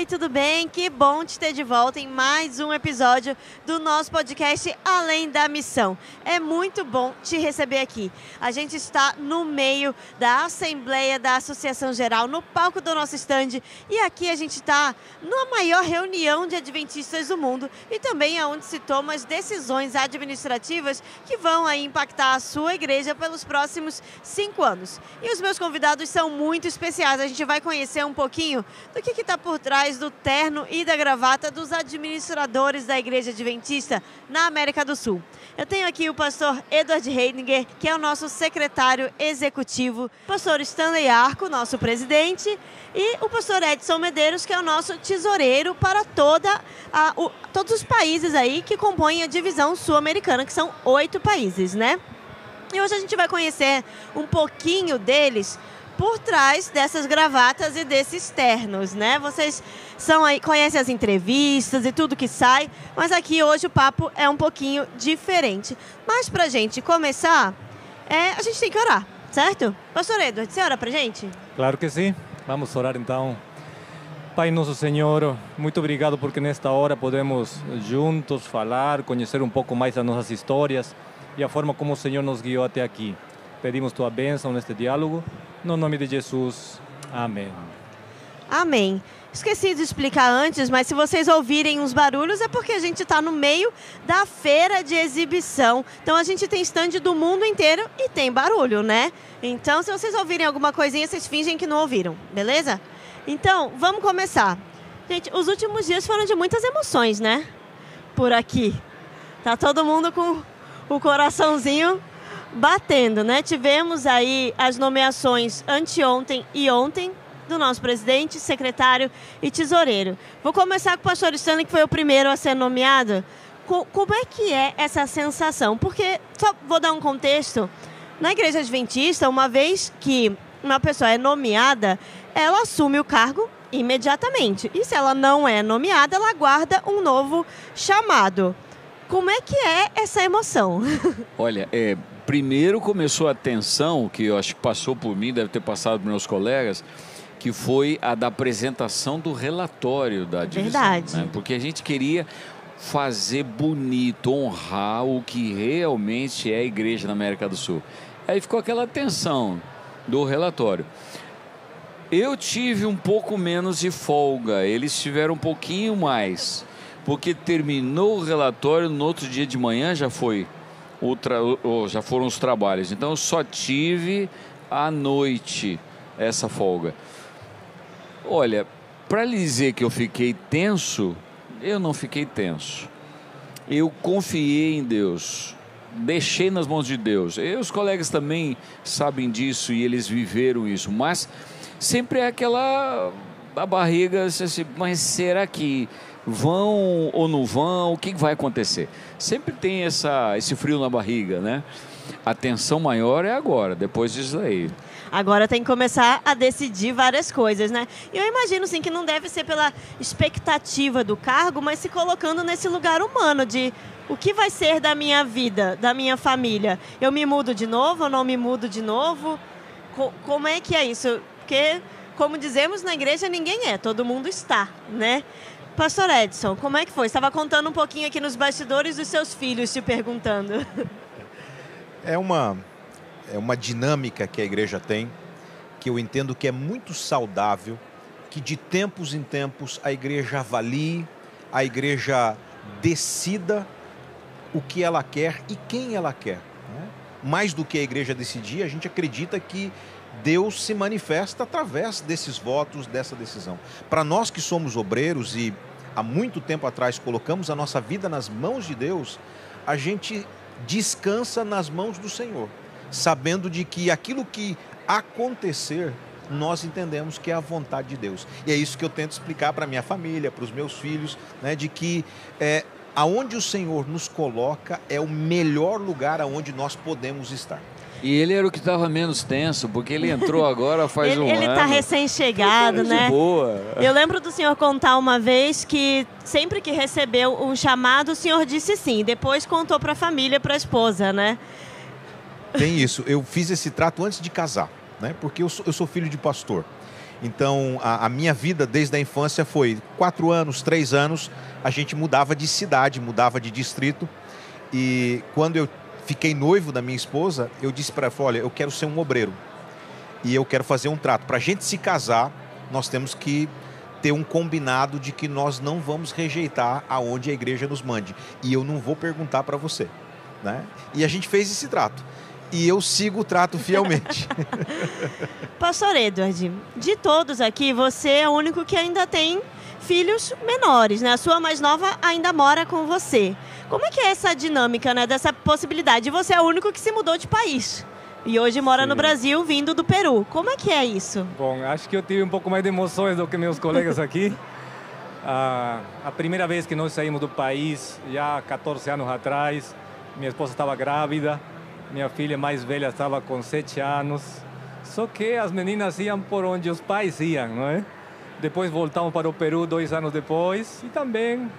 Oi, tudo bem? Que bom te ter de volta em mais um episódio do nosso podcast Além da Missão. É muito bom te receber aqui. A gente está no meio da Assembleia da Associação Geral, no palco do nosso stand, e aqui a gente está na maior reunião de adventistas do mundo e também é onde se tomam as decisões administrativas que vão aí impactar a sua igreja pelos próximos 5 anos. E os meus convidados são muito especiais. A gente vai conhecer um pouquinho do que está por trás do terno e da gravata dos administradores da Igreja Adventista na América do Sul. Eu tenho aqui o pastor Edward Heininger, que é o nosso secretário executivo, o pastor Stanley Arco, nosso presidente, e o pastor Edson Medeiros, que é o nosso tesoureiro para todos os países aí que compõem a divisão sul-americana, que são 8 países, né? E hoje a gente vai conhecer um pouquinho deles por trás dessas gravatas e desses ternos, né? Vocês conhecem as entrevistas e tudo que sai, mas aqui hoje o papo é um pouquinho diferente. Mas pra gente começar, a gente tem que orar, certo? Pastor Edward, você ora pra gente? Claro que sim. Vamos orar então. Pai nosso Senhor, muito obrigado porque nesta hora podemos juntos falar, conhecer um pouco mais as nossas histórias e a forma como o Senhor nos guiou até aqui. Pedimos tua bênção neste diálogo. No nome de Jesus. Amém. Amém. Esqueci de explicar antes, mas se vocês ouvirem uns barulhos é porque a gente está no meio da feira de exibição. Então a gente tem stand do mundo inteiro e tem barulho, né? Então se vocês ouvirem alguma coisinha, vocês fingem que não ouviram, beleza? Então, vamos começar. Gente, os últimos dias foram de muitas emoções, né? Por aqui. Tá todo mundo com o coraçãozinho batendo, né? Tivemos aí as nomeações anteontem e ontem do nosso presidente, secretário e tesoureiro. Vou começar com o pastor Stanley, que foi o primeiro a ser nomeado. Como é que é essa sensação? Porque, só vou dar um contexto, na Igreja Adventista, uma vez que uma pessoa é nomeada, ela assume o cargo imediatamente. E se ela não é nomeada, ela aguarda um novo chamado. Como é que é essa emoção? Olha, primeiro começou a tensão, que eu acho que passou por mim, deve ter passado por meus colegas, que foi a da apresentação do relatório da divisão. Verdade. Né? Porque a gente queria fazer bonito, honrar o que realmente é a igreja na América do Sul. Aí ficou aquela tensão do relatório. Eu tive um pouco menos de folga, eles tiveram um pouquinho mais, porque terminou o relatório, no outro dia de manhã já foram os trabalhos. Então eu só tive à noite essa folga. Olha, para lhe dizer que eu fiquei tenso, eu não fiquei tenso. Eu confiei em Deus, deixei nas mãos de Deus. Os colegas também sabem disso e eles viveram isso, mas sempre é a barriga, assim, mas será que vão ou não vão? O que vai acontecer? Sempre tem esse frio na barriga, né? A tensão maior é agora, depois disso aí. Agora tem que começar a decidir várias coisas, né? E eu imagino, sim, que não deve ser pela expectativa do cargo, mas se colocando nesse lugar humano de o que vai ser da minha vida, da minha família. Eu me mudo de novo ou não me mudo de novo? Como é que é isso? Porque, como dizemos na igreja, ninguém é, todo mundo está, né? Pastor Edson, como é que foi? Você estava contando um pouquinho aqui nos bastidores dos seus filhos te perguntando. É uma dinâmica que a igreja tem, que eu entendo que é muito saudável, que de tempos em tempos a igreja avalie, a igreja decida o que ela quer e quem ela quer. Né? Mais do que a igreja decidir, a gente acredita que Deus se manifesta através desses votos, dessa decisão. Para nós que somos obreiros e há muito tempo atrás colocamos a nossa vida nas mãos de Deus, a gente descansa nas mãos do Senhor, sabendo de que aquilo que acontecer, nós entendemos que é a vontade de Deus. E é isso que eu tento explicar para a minha família, para os meus filhos, né, de que aonde o Senhor nos coloca é o melhor lugar aonde nós podemos estar. E ele era o que estava menos tenso, porque ele entrou agora faz um ano. Ele está recém-chegado, né? De boa. Eu lembro do senhor contar uma vez que sempre que recebeu um chamado, o senhor disse sim. Depois contou para a família, para a esposa, né? Tem isso. Eu fiz esse trato antes de casar, né? Porque eu sou filho de pastor. Então, a minha vida desde a infância foi 4 anos, 3 anos, a gente mudava de cidade, mudava de distrito. E quando eu fiquei noivo da minha esposa, eu disse para ela, olha, eu quero ser um obreiro. E eu quero fazer um trato. Para a gente se casar, nós temos que ter um combinado de que nós não vamos rejeitar aonde a igreja nos mande. E eu não vou perguntar para você, né? E a gente fez esse trato. E eu sigo o trato fielmente. Pastor Edward, de todos aqui, você é o único que ainda tem filhos menores, né? A sua mais nova ainda mora com você. Como é que é essa dinâmica, né? Dessa possibilidade? Você é o único que se mudou de país. E hoje mora no Brasil, vindo do Peru. Como é que é isso? Bom, acho que eu tive um pouco mais de emoções do que meus colegas aqui. A primeira vez que nós saímos do país, já há 14 anos atrás, minha esposa estava grávida, minha filha mais velha estava com 7 anos. Só que as meninas iam por onde os pais iam, não é? Depois voltamos para o Peru 2 anos depois e também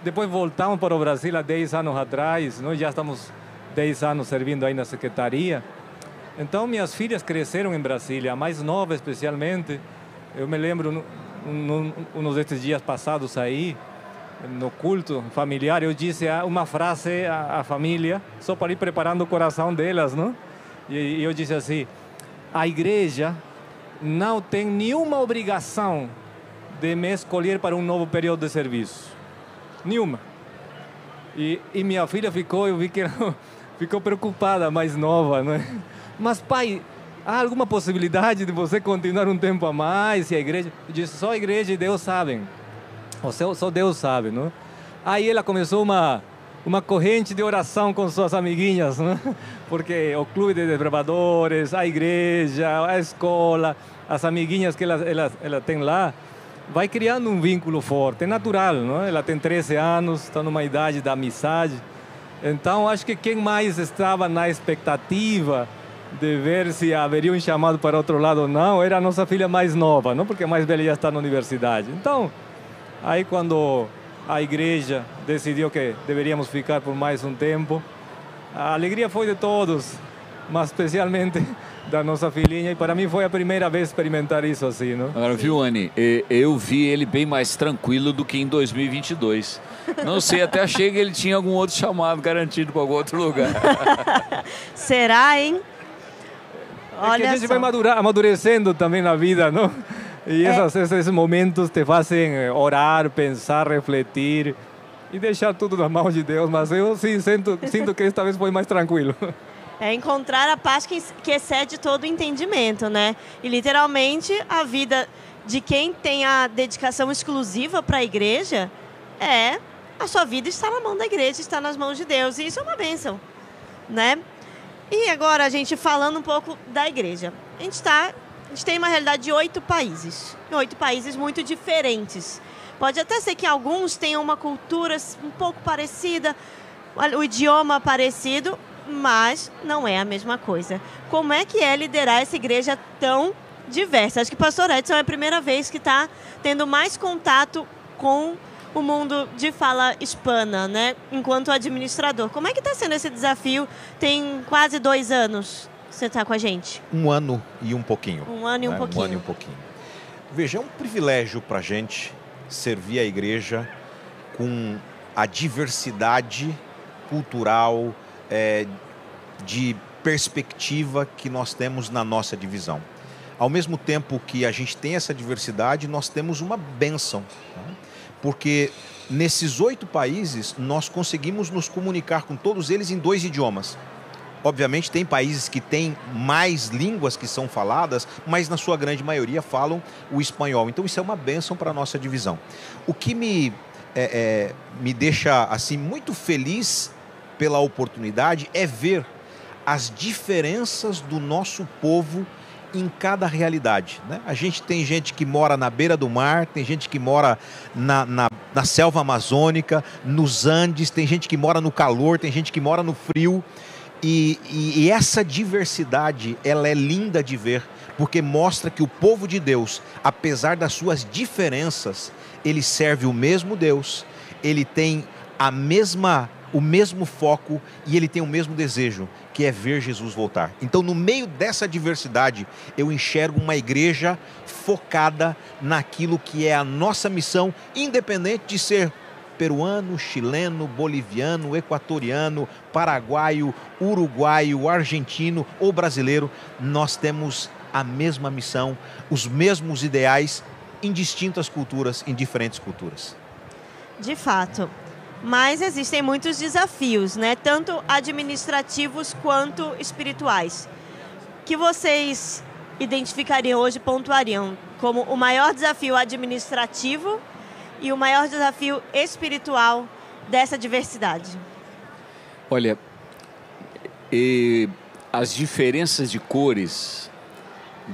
depois voltamos para o Brasil há 10 anos atrás. Nós já estamos 10 anos servindo aí na secretaria. Então, minhas filhas cresceram em Brasília, a mais nova especialmente. Eu me lembro, uns desses dias passados aí, no culto familiar, eu disse uma frase à família, só para ir preparando o coração delas, não? E eu disse assim, a igreja não tem nenhuma obrigação de me escolher para um novo período de serviço. Nenhuma. E minha filha eu vi que ela ficou preocupada, mais nova, não é? Mas, pai, há alguma possibilidade de você continuar um tempo a mais? E a igreja? Eu disse, só a igreja e Deus sabem. Só Deus sabe, não? Aí ela começou uma corrente de oração com suas amiguinhas, não? Porque o clube de desbravadores, a igreja, a escola, as amiguinhas que ela tem lá, vai criando um vínculo forte, é natural, não? Ela tem 13 anos, está numa idade da amizade. Então, acho que quem mais estava na expectativa de ver se haveria um chamado para outro lado ou não, era a nossa filha mais nova, não? Porque a mais velha já está na universidade. Então, aí quando a igreja decidiu que deveríamos ficar por mais um tempo, a alegria foi de todos, mas especialmente da nossa filhinha, e para mim foi a primeira vez experimentar isso assim, não? Agora, viu, Anny, eu vi ele bem mais tranquilo do que em 2022. Não sei, até achei que ele tinha algum outro chamado garantido para algum outro lugar. Será, hein? Olha, que a gente vai amadurecendo também na vida, não? E esses momentos te fazem orar, pensar, refletir e deixar tudo nas mãos de Deus. Mas eu sim sinto que esta vez foi mais tranquilo. É encontrar a paz que excede todo o entendimento, né? E literalmente a vida de quem tem a dedicação exclusiva para a igreja a sua vida está na mão da igreja, está nas mãos de Deus. E isso é uma bênção, né? E agora, a gente falando um pouco da igreja. A gente tem uma realidade de 8 países. 8 países muito diferentes. Pode até ser que alguns tenham uma cultura um pouco parecida, o idioma parecido, mas não é a mesma coisa. Como é que é liderar essa igreja tão diversa? Acho que o pastor Edson é a primeira vez que está tendo mais contato com o mundo de fala hispana, né? Enquanto administrador. Como é que está sendo esse desafio? Tem quase 2 anos que você está com a gente. 1 ano e um pouquinho. 1 ano e um pouquinho. 1 ano e um pouquinho. Veja, é um privilégio para a gente servir a igreja com a diversidade cultural, de perspectiva que nós temos na nossa divisão. Ao mesmo tempo que a gente tem essa diversidade, nós temos uma bênção, né? Porque nesses 8 países nós conseguimos nos comunicar com todos eles em 2 idiomas. Obviamente tem países que têm mais línguas que são faladas, mas na sua grande maioria falam o espanhol. Então isso é uma bênção para a nossa divisão. O que me deixa assim muito feliz pela oportunidade é ver as diferenças do nosso povo em cada realidade, né? A gente tem gente que mora na beira do mar, tem gente que mora na selva amazônica, nos Andes, tem gente que mora no calor, tem gente que mora no frio. E essa diversidade, ela é linda de ver, porque mostra que o povo de Deus, apesar das suas diferenças, ele serve o mesmo Deus, ele tem a mesma o mesmo foco e ele tem o mesmo desejo, que é ver Jesus voltar. Então, no meio dessa diversidade, eu enxergo uma igreja focada naquilo que é a nossa missão, independente de ser peruano, chileno, boliviano, equatoriano, paraguaio, uruguaio, argentino ou brasileiro. Nós temos a mesma missão, os mesmos ideais em distintas culturas, em diferentes culturas. De fato. Mas existem muitos desafios, né? Tanto administrativos quanto espirituais. Que vocês identificariam hoje, pontuariam como o maior desafio administrativo e o maior desafio espiritual dessa diversidade? Olha, as diferenças de cores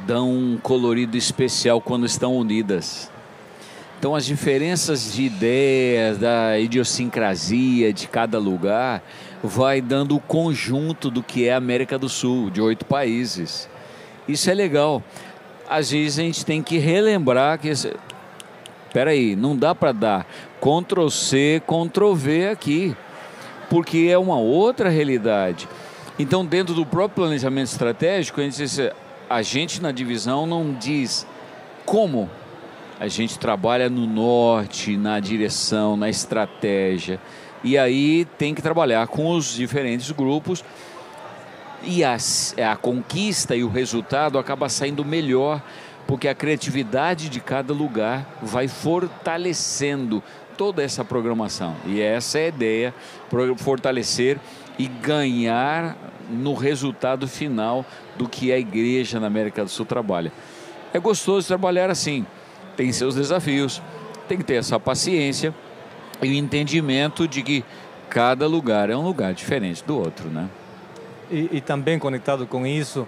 dão um colorido especial quando estão unidas. Então, as diferenças de ideias, da idiosincrasia de cada lugar, vai dando o conjunto do que é a América do Sul, de 8 países. Isso é legal. Às vezes a gente tem que relembrar que... Espera aí, não dá para dar Ctrl+C, Ctrl+V aqui, porque é uma outra realidade. Então, dentro do próprio planejamento estratégico, a gente na divisão não diz como. A gente trabalha no norte, na direção, na estratégia. E aí tem que trabalhar com os diferentes grupos. E a conquista e o resultado acaba saindo melhor, porque a criatividade de cada lugar vai fortalecendo toda essa programação. E essa é a ideia, fortalecer e ganhar no resultado final do que a igreja na América do Sul trabalha. É gostoso trabalhar assim. Tem seus desafios, tem que ter essa paciência e o entendimento de que cada lugar é um lugar diferente do outro, né? E também conectado com isso,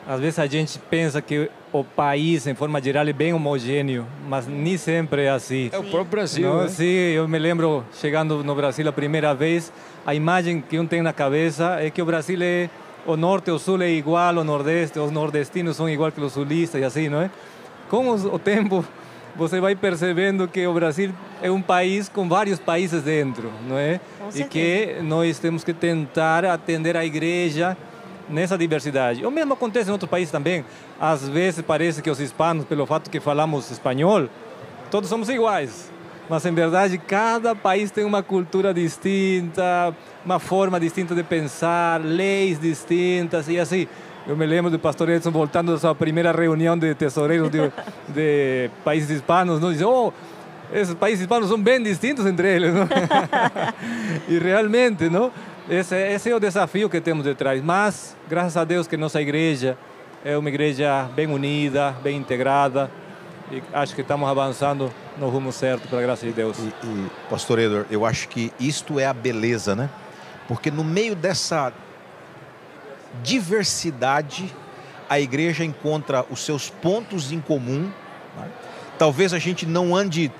às vezes a gente pensa que o país, em forma geral, é bem homogêneo, mas nem sempre é assim. É o próprio Brasil, não, né? Sim, eu me lembro, chegando no Brasil a primeira vez, a imagem que tem na cabeça é que o Brasil é o norte, o sul é igual, o nordeste, os nordestinos são igual que os sulistas e assim, não é? Com o tempo, você vai percebendo que o Brasil é um país com vários países dentro, não é? E que nós temos que tentar atender a igreja nessa diversidade. O mesmo acontece em outros países também. Às vezes parece que os hispanos, pelo fato que falamos espanhol, todos somos iguais. Mas, em verdade, cada país tem uma cultura distinta, uma forma distinta de pensar, leis distintas e assim. Eu me lembro do pastor Edson voltando da sua primeira reunião de tesoureiros de países hispanos, não? Diz, esses países hispanos são bem distintos entre eles, não? E realmente, não? Esse é o desafio que temos detrás. Mas, graças a Deus que nossa igreja é uma igreja bem unida, bem integrada. E acho que estamos avançando no rumo certo, pela graça de Deus. Pastor Edor, eu acho que isto é a beleza, né? Porque no meio dessa diversidade, a igreja encontra os seus pontos em comum. Talvez a gente não ande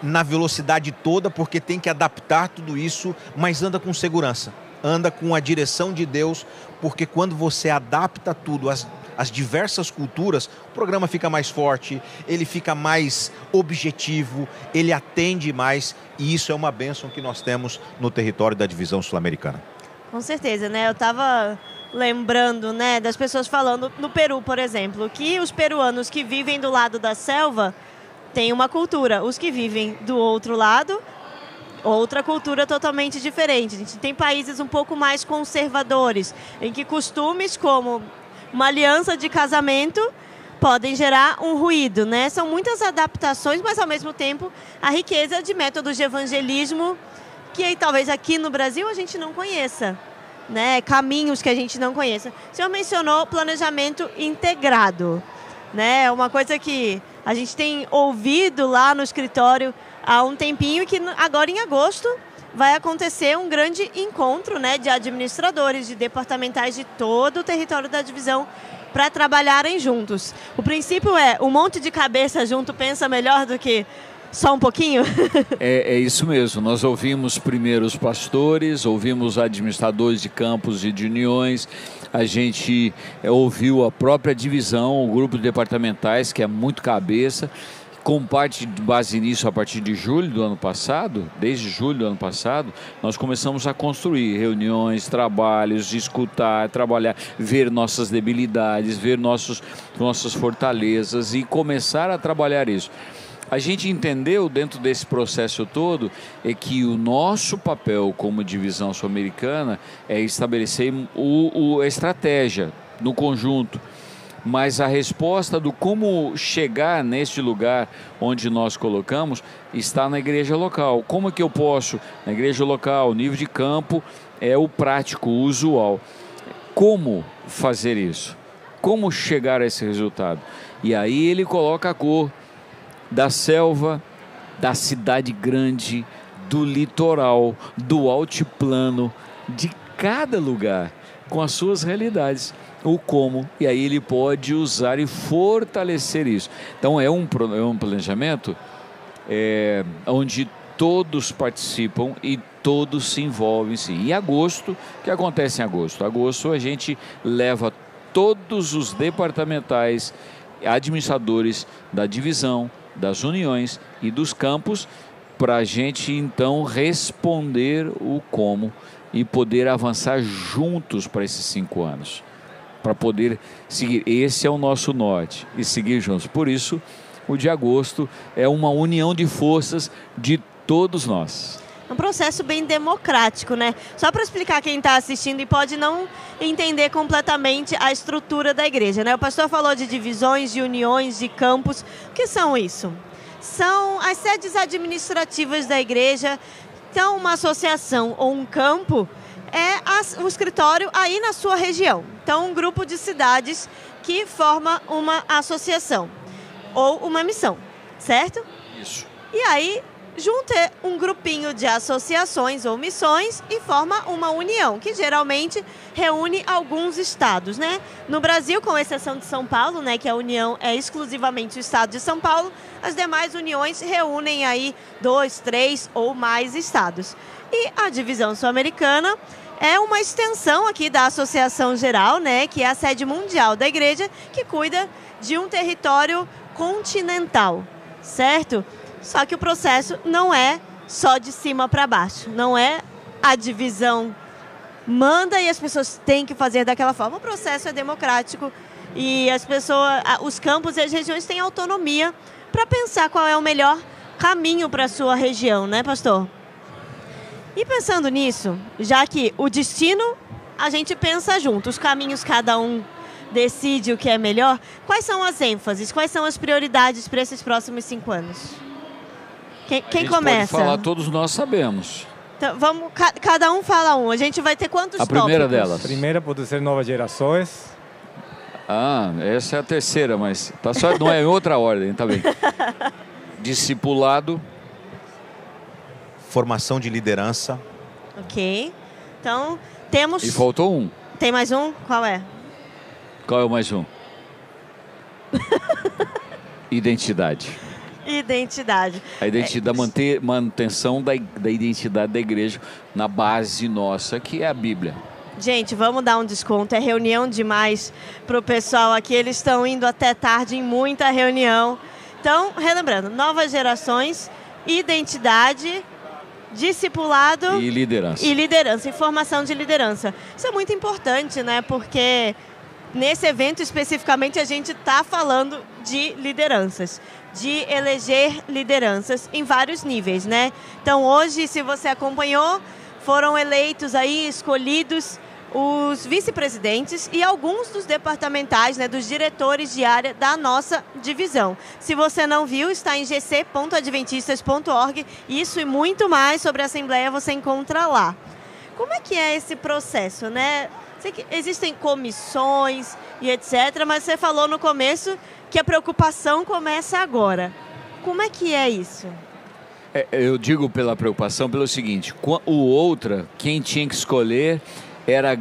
na velocidade toda, porque tem que adaptar tudo isso, mas anda com segurança, anda com a direção de Deus, porque quando você adapta tudo às diversas culturas, o programa fica mais forte, ele fica mais objetivo, ele atende mais, e isso é uma bênção que nós temos no território da divisão sul-americana. Com certeza, né? Eu estava lembrando, né, das pessoas falando no Peru, por exemplo, que os peruanos que vivem do lado da selva têm uma cultura, os que vivem do outro lado, outra cultura totalmente diferente. A gente tem países um pouco mais conservadores, em que costumes como uma aliança de casamento podem gerar um ruído, né? São muitas adaptações, mas ao mesmo tempo a riqueza de métodos de evangelismo que talvez aqui no Brasil a gente não conheça, né? Caminhos que a gente não conheça. O senhor mencionou planejamento integrado, né? Uma coisa que a gente tem ouvido lá no escritório há um tempinho, que agora em agosto vai acontecer um grande encontro, né, de administradores, de departamentais de todo o território da divisão para trabalharem juntos. O princípio é, um monte de cabeça junto pensa melhor do que só um pouquinho? É isso mesmo. Nós ouvimos primeiro os pastores, ouvimos administradores de campos e de uniões, a gente ouviu a própria divisão, o grupo de departamentais, que é muito cabeça. Com parte de base nisso, a partir de julho do ano passado, desde julho do ano passado, nós começamos a construir reuniões, trabalhos, escutar, trabalhar, ver nossas debilidades, ver nossas fortalezas e começar a trabalhar isso. A gente entendeu dentro desse processo todo é que o nosso papel como divisão sul-americana é estabelecer a estratégia no conjunto. Mas a resposta do como chegar neste lugar onde nós colocamos está na igreja local. Como é que eu posso, na igreja local, o nível de campo é o prático, o usual. Como fazer isso? Como chegar a esse resultado? E aí ele coloca a cor da selva, da cidade grande, do litoral, do altiplano, de cada lugar, com as suas realidades. O como, e aí ele pode usar e fortalecer isso. Então é um planejamento onde todos participam e todos se envolvem, sim. Em agosto, o que acontece em agosto? Em agosto a gente leva todos os departamentais, administradores da divisão, das uniões e dos campos para a gente então responder o como e poder avançar juntos para esses 5 anos. Para poder seguir, esse é o nosso norte, e seguir juntos. Por isso, o de agosto é uma união de forças de todos nós. É um processo bem democrático, né? Só para explicar quem está assistindo e pode não entender completamente a estrutura da igreja, né? O pastor falou de divisões, de uniões, de campos. O que são isso? São as sedes administrativas da igreja. Então, uma associação ou um campo é o escritório aí na sua região. Então, um grupo de cidades que forma uma associação ou uma missão, certo? Isso. E aí, junta um grupinho de associações ou missões e forma uma união, que geralmente reúne alguns estados, né? No Brasil, com exceção de São Paulo, né, que a união é exclusivamente o estado de São Paulo, as demais uniões reúnem aí 2, 3 ou mais estados. E a divisão sul-americana é uma extensão aqui da Associação Geral, né, que é a sede mundial da igreja, que cuida de um território continental, certo? Só que o processo não é só de cima para baixo, não é a divisão manda e as pessoas têm que fazer daquela forma. O processo é democrático e as pessoas, os campos e as regiões têm autonomia para pensar qual é o melhor caminho para a sua região, né, pastor? E pensando nisso, já que o destino a gente pensa junto, os caminhos cada um decide o que é melhor, quais são as ênfases, quais são as prioridades para esses próximos 5 anos? Quem começa? Pode falar, todos nós sabemos. Então, vamos, cada um fala um. A gente vai ter quantos tópicos? A primeira delas. A primeira pode ser novas gerações. Ah, essa é a terceira, mas tá só, não é em outra ordem, tá bem. Discipulado. Formação de liderança. Ok. Então, temos... E faltou um. Tem mais um? Qual é? Qual é o mais um? Identidade. Identidade. A identidade, manutenção da identidade da igreja na base nossa, que é a Bíblia. Gente, vamos dar um desconto. É reunião demais para o pessoal aqui. Eles estão indo até tarde em muita reunião. Então, relembrando, novas gerações, identidade, discipulado e liderança. E formação de liderança. Isso é muito importante, né? Porque nesse evento especificamente a gente está falando de lideranças, de eleger lideranças em vários níveis, né? Então hoje, se você acompanhou, foram eleitos aí, escolhidos os vice-presidentes e alguns dos departamentais, né, dos diretores de área da nossa divisão. Se você não viu, está em gc.adventistas.org. Isso e muito mais sobre a Assembleia você encontra lá. Como é que é esse processo, né? Sei que existem comissões e etc., mas você falou no começo que a preocupação começa agora. Como é que é isso? Eu digo pela preocupação pelo seguinte, o outra, quem tinha que escolher era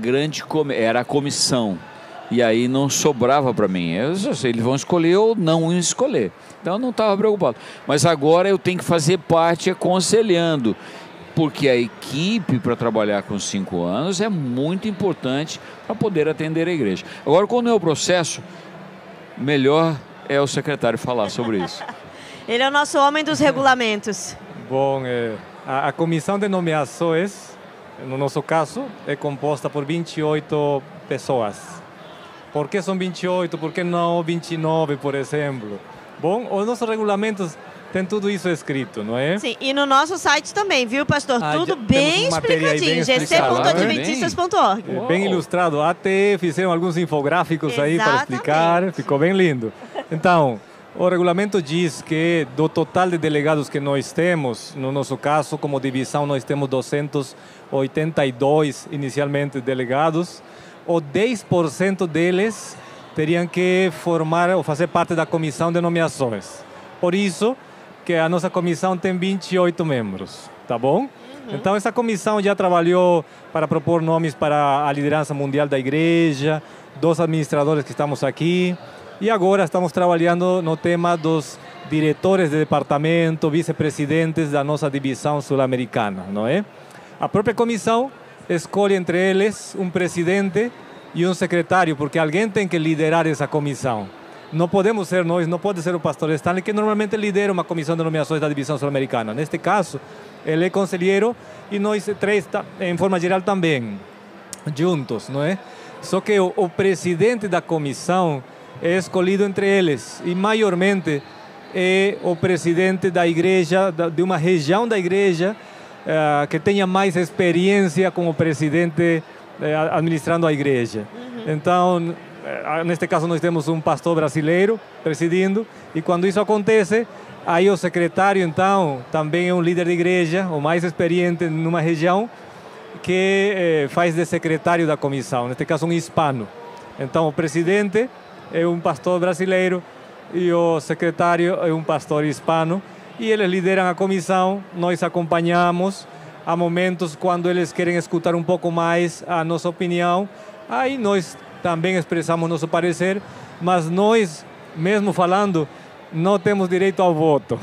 a comissão. E aí não sobrava para mim. Eles vão escolher ou não escolher. Então eu não estava preocupado. Mas agora eu tenho que fazer parte aconselhando. Porque a equipe para trabalhar com 5 anos é muito importante para poder atender a igreja. Agora, quando é o processo, melhor é o secretário falar sobre isso. Ele é o nosso homem dos regulamentos. Bom, a comissão de nomeações, no nosso caso, é composta por 28 pessoas. Por que são 28? Por que não 29, por exemplo? Bom, os nossos regulamentos têm tudo isso escrito, não é? Sim, e no nosso site também, viu, pastor? Tudo bem explicadinho, gc.adventistas.org. Bem ilustrado. Até fizeram alguns infográficos aí para explicar. Ficou bem lindo. Então, o regulamento diz que do total de delegados que nós temos, no nosso caso, como divisão, nós temos 282 inicialmente delegados, o 10% deles teriam que formar ou fazer parte da comissão de nomeações. Por isso que a nossa comissão tem 28 membros, tá bom? Então, essa comissão já trabalhou para propor nomes para a liderança mundial da igreja, 2 administradores que estamos aqui, e agora estamos trabalhando no tema dos diretores de departamento, vice-presidentes da nossa divisão sul-americana, não é? A própria comissão escolhe entre eles um presidente e um secretário, porque alguém tem que liderar essa comissão. Não podemos ser nós, não pode ser o pastor Stanley, que normalmente lidera uma comissão de nomeações da divisão sul-americana. Neste caso, ele é conselheiro e nós 3, em forma geral, também, juntos, não é? Só que o presidente da comissão é escolhido entre eles e, maiormente, é o presidente da igreja, de uma região da igreja que tenha mais experiência como presidente administrando a igreja. Então, neste caso, nós temos um pastor brasileiro presidindo, e quando isso acontece, aí o secretário, então, também é um líder de igreja, o mais experiente numa região, que faz de secretário da comissão, neste caso um hispano. Então, o presidente é um pastor brasileiro e o secretário é um pastor hispano, e eles lideram a comissão, nós acompanhamos. Há momentos quando eles querem escutar um pouco mais a nossa opinião, aí nós também expressamos nosso parecer, mas nós, mesmo falando, não temos direito ao voto.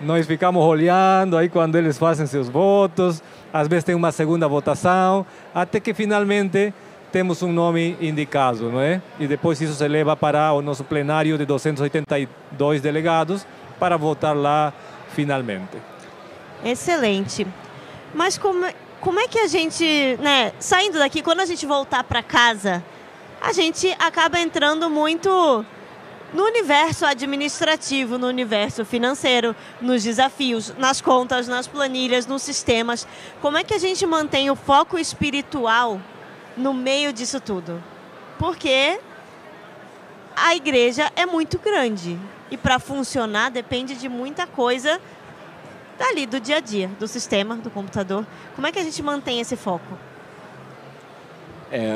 Nós ficamos olhando aí quando eles fazem seus votos, às vezes tem uma segunda votação, até que finalmente temos um nome indicado, não é? E depois isso se leva para o nosso plenário de 282 delegados para votar lá finalmente. Excelente. Mas como é que a gente, né, saindo daqui, quando a gente voltar para casa, a gente acaba entrando muito no universo administrativo, no universo financeiro, nos desafios, nas contas, nas planilhas, nos sistemas. Como é que a gente mantém o foco espiritual no meio disso tudo? Porque a igreja é muito grande e para funcionar depende de muita coisa dali do dia a dia, do sistema, do computador. Como é que a gente mantém esse foco?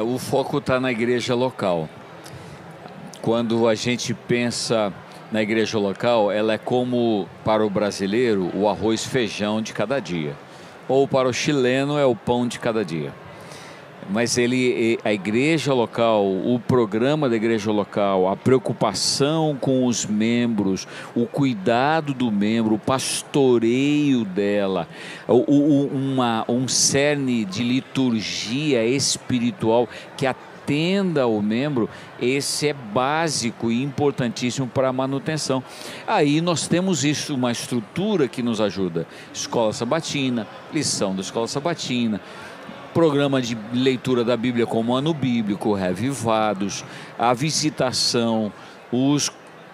O foco está na igreja local. Quando a gente pensa na igreja local, ela é como, para o brasileiro, o arroz e feijão de cada dia. Ou para o chileno, é o pão de cada dia. Mas a igreja local, o programa da igreja local, a preocupação com os membros, o cuidado do membro, o pastoreio dela, um cerne de liturgia espiritual que atenda ao membro, esse é básico e importantíssimo para a manutenção. Aí nós temos isso, uma estrutura que nos ajuda. Escola sabatina, lição da escola sabatina, programa de leitura da Bíblia como ano bíblico, revivados, a visitação,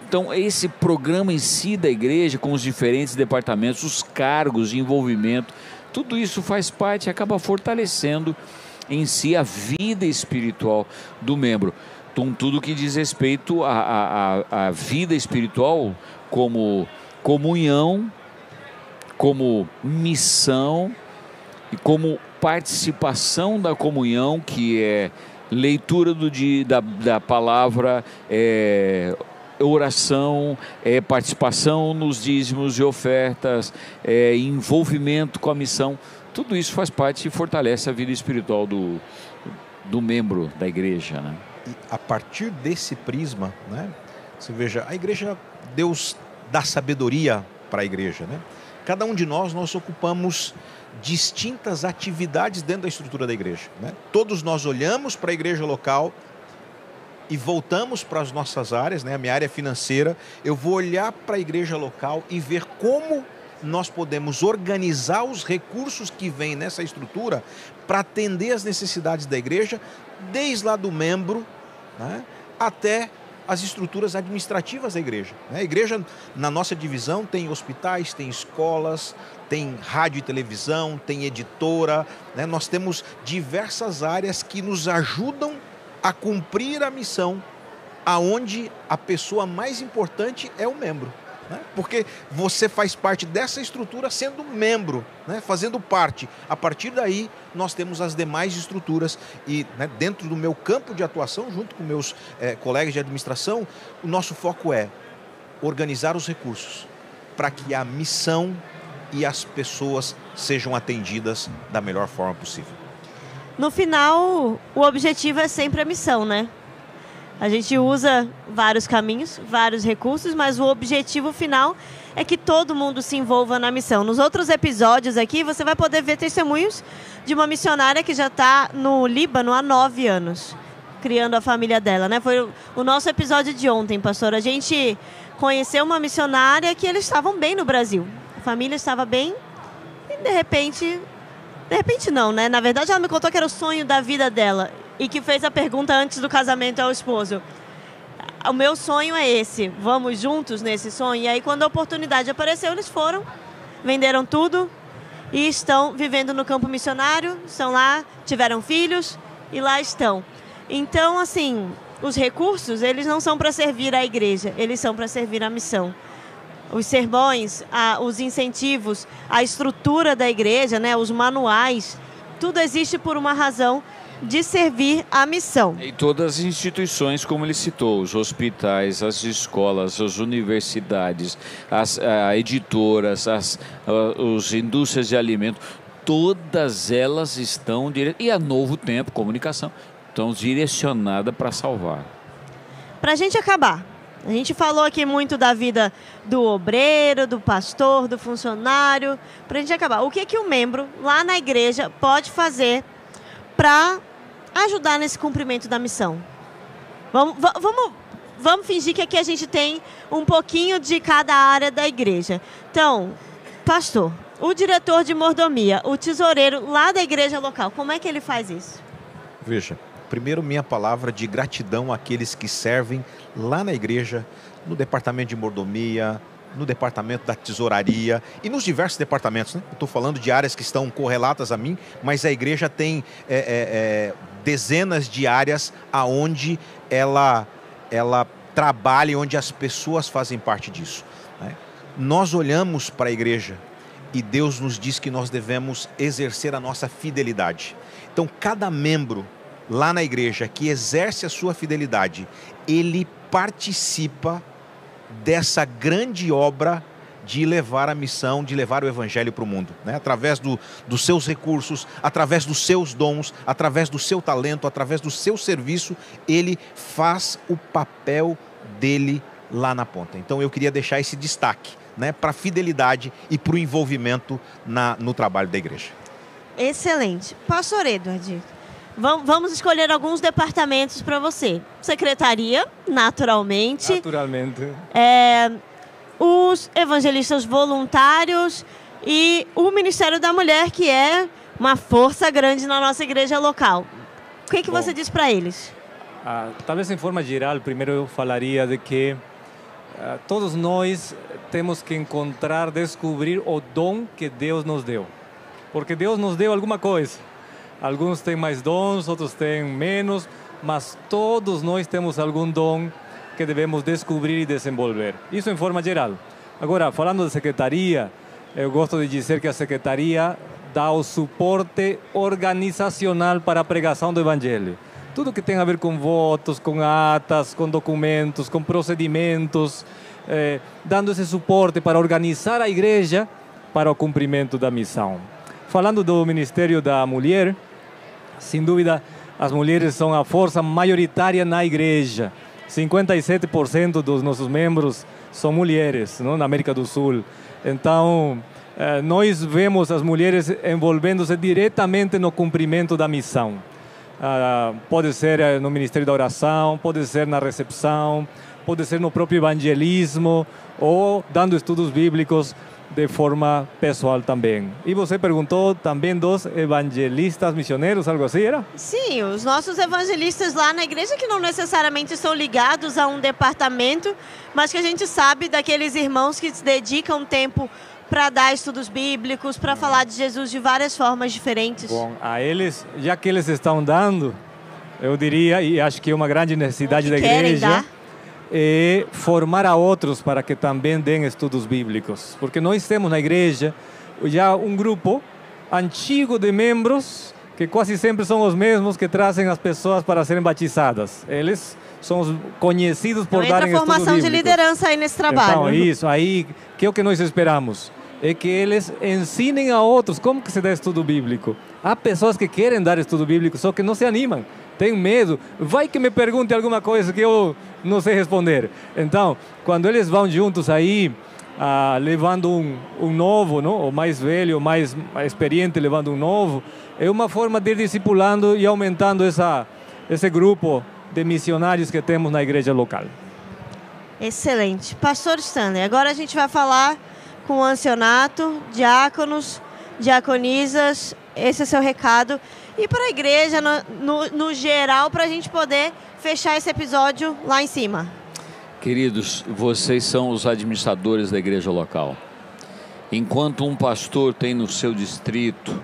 Então, esse programa em si da igreja, com os diferentes departamentos, os cargos de envolvimento, tudo isso faz parte e acaba fortalecendo em si a vida espiritual do membro. Então, tudo que diz respeito à vida espiritual como comunhão, como missão e como participação da comunhão, que é leitura da palavra, oração, participação nos dízimos e ofertas, envolvimento com a missão. Tudo isso faz parte e fortalece a vida espiritual do membro da igreja, né? E a partir desse prisma, né, você veja, a igreja, Deus dá sabedoria para a igreja, né? Cada um de nós ocupamos distintas atividades dentro da estrutura da igreja, né? Todos nós olhamos para a igreja local e voltamos para as nossas áreas, né? A minha área financeira, eu vou olhar para a igreja local e ver como nós podemos organizar os recursos que vêm nessa estrutura para atender as necessidades da igreja, desde lá do membro, né, até as estruturas administrativas da igreja. A igreja, na nossa divisão, tem hospitais, tem escolas, tem rádio e televisão, tem editora, né? Nós temos diversas áreas que nos ajudam a cumprir a missão, aonde a pessoa mais importante é o membro. Né? Porque você faz parte dessa estrutura sendo membro, né? Fazendo parte. A partir daí, nós temos as demais estruturas e, né, dentro do meu campo de atuação, junto com meus colegas de administração, o nosso foco é organizar os recursos para que a missão e as pessoas sejam atendidas da melhor forma possível. No final, o objetivo é sempre a missão, né? A gente usa vários caminhos, vários recursos, mas o objetivo final é que todo mundo se envolva na missão. Nos outros episódios aqui, você vai poder ver testemunhos de uma missionária que já está no Líbano há 9 anos, criando a família dela, né? Foi o nosso episódio de ontem, pastor. A gente conheceu uma missionária que eles estavam bem no Brasil. A família estava bem e, de repente não, né? Na verdade, ela me contou que era o sonho da vida dela. E que fez a pergunta antes do casamento ao esposo. O meu sonho é esse, vamos juntos nesse sonho? E aí, quando a oportunidade apareceu, eles foram, venderam tudo e estão vivendo no campo missionário, estão lá, tiveram filhos e lá estão. Então, assim, os recursos, eles não são para servir a igreja, eles são para servir a missão. Os sermões, os incentivos, a estrutura da igreja, né, os manuais, tudo existe por uma razão, de servir a missão. E todas as instituições, como ele citou, os hospitais, as escolas, as universidades, as editoras, as indústrias de alimentos, todas elas estão, e a Novo Tempo, comunicação, estão direcionadas para salvar. Para a gente acabar, a gente falou aqui muito da vida do obreiro, do pastor, do funcionário. Para a gente acabar, o que o membro lá na igreja pode fazer para ajudar nesse cumprimento da missão? Vamos fingir que aqui a gente tem um pouquinho de cada área da igreja. Então, pastor, o diretor de mordomia, o tesoureiro lá da igreja local, como é que ele faz isso? Veja, primeiro minha palavra de gratidão àqueles que servem lá na igreja, no departamento de mordomia, no departamento da tesouraria e nos diversos departamentos, né? Eu estou falando de áreas que estão correlatas a mim, mas a igreja tem dezenas de áreas aonde ela trabalha e onde as pessoas fazem parte disso, né? Nós olhamos para a igreja e Deus nos diz que nós devemos exercer a nossa fidelidade. Então, cada membro lá na igreja que exerce a sua fidelidade, ele participa dessa grande obra de levar a missão, de levar o evangelho para o mundo, né? Através dos seus recursos, através dos seus dons, através do seu talento, através do seu serviço, ele faz o papel dele lá na ponta. Então eu queria deixar esse destaque, né, para a fidelidade e para o envolvimento no trabalho da igreja. Excelente. Pastor Edward, vamos escolher alguns departamentos para você. Secretaria, naturalmente. Naturalmente. Os evangelistas voluntários e o Ministério da Mulher, que é uma força grande na nossa igreja local. O que você diz para eles? Talvez em forma geral, primeiro eu falaria de que todos nós temos que encontrar, descobrir o dom que Deus nos deu. Porque Deus nos deu alguma coisa. Alguns têm mais dons, outros têm menos, mas todos nós temos algum dom que devemos descobrir e desenvolver. Isso em forma geral. Agora, falando da secretaria, eu gosto de dizer que a secretaria dá o suporte organizacional para a pregação do Evangelho. Tudo que tem a ver com votos, com atas, com documentos, com procedimentos, dando esse suporte para organizar a igreja para o cumprimento da missão. Falando do Ministério da Mulher, sem dúvida, as mulheres são a força maioritária na igreja. 57% dos nossos membros são mulheres, não? Na América do Sul. Então, nós vemos as mulheres envolvendo-se diretamente no cumprimento da missão. Pode ser no Ministério da Oração, pode ser na recepção, pode ser no próprio evangelismo ou dando estudos bíblicos de forma pessoal também. E você perguntou também dos evangelistas missioneiros, algo assim, era? Sim, os nossos evangelistas lá na igreja que não necessariamente são ligados a um departamento, mas que a gente sabe daqueles irmãos que se dedicam tempo para dar estudos bíblicos, para falar de Jesus de várias formas diferentes. Bom, a eles, já que eles estão dando, eu diria, e acho que é uma grande necessidade da igreja, é formar a outros para que também deem estudos bíblicos. Porque nós temos na igreja já um grupo antigo de membros, que quase sempre são os mesmos que trazem as pessoas para serem batizadas. Eles são os conhecidos por darem estudos bíblicos. Entra a formação de liderança aí nesse trabalho. Então, isso aí, que é o que nós esperamos. É que eles ensinem a outros como que se dá estudo bíblico. Há pessoas que querem dar estudo bíblico, só que não se animam. Tem medo. Vai que me pergunte alguma coisa que eu não sei responder. Então, quando eles vão juntos aí, levando um novo, não? O mais velho, o mais experiente levando um novo, é uma forma de ir discipulando e aumentando esse grupo de missionários que temos na igreja local. Excelente. Pastor Stanley, agora a gente vai falar com o ancianato, diáconos, diaconisas, esse é seu recado. E para a igreja, no geral, para a gente poder fechar esse episódio lá em cima. Queridos, vocês são os administradores da igreja local. Enquanto um pastor tem no seu distrito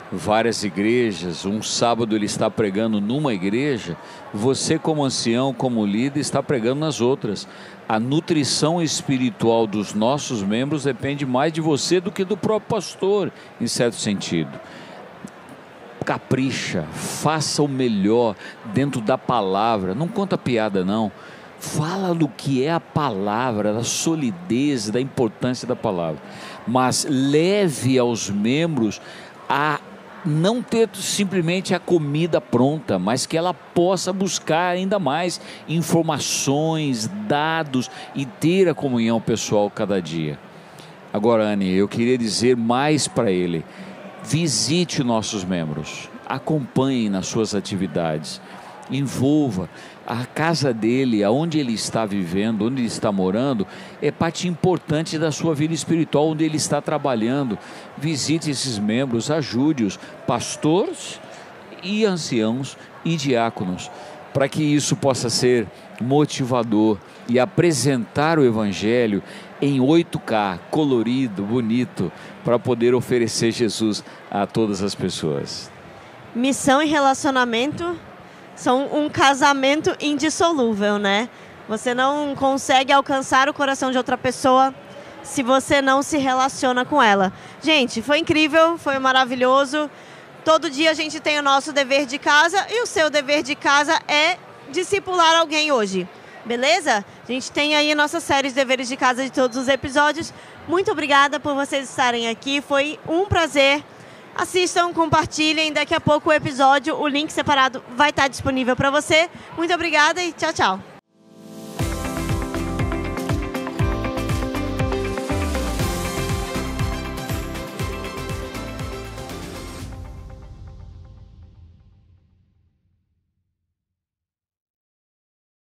várias igrejas, um sábado ele está pregando numa igreja, você como ancião, como líder, está pregando nas outras. A nutrição espiritual dos nossos membros depende mais de você do que do próprio pastor, em certo sentido. Capricha, faça o melhor dentro da palavra, não conta piada não, fala do que é a palavra, da solidez, da importância da palavra, mas leve aos membros a não ter simplesmente a comida pronta, mas que ela possa buscar ainda mais informações, dados e ter a comunhão pessoal cada dia. Agora, Anne, eu queria dizer mais para ele. Visite nossos membros, acompanhe nas suas atividades, envolva a casa dele, aonde ele está vivendo, onde ele está morando, é parte importante da sua vida espiritual, onde ele está trabalhando. Visite esses membros, ajude-os, pastores e anciãos e diáconos, para que isso possa ser motivador e apresentar o Evangelho em 8K, colorido, bonito, para poder oferecer Jesus a todas as pessoas. Missão e relacionamento são um casamento indissolúvel, né? Você não consegue alcançar o coração de outra pessoa se você não se relaciona com ela. Gente, foi incrível, foi maravilhoso. Todo dia a gente tem o nosso dever de casa e o seu dever de casa é discipular alguém hoje. Beleza? A gente tem aí a nossa série de deveres de casa de todos os episódios. Muito obrigada por vocês estarem aqui. Foi um prazer. Assistam, compartilhem. Daqui a pouco o episódio, o link separado vai estar disponível para você. Muito obrigada e tchau, tchau.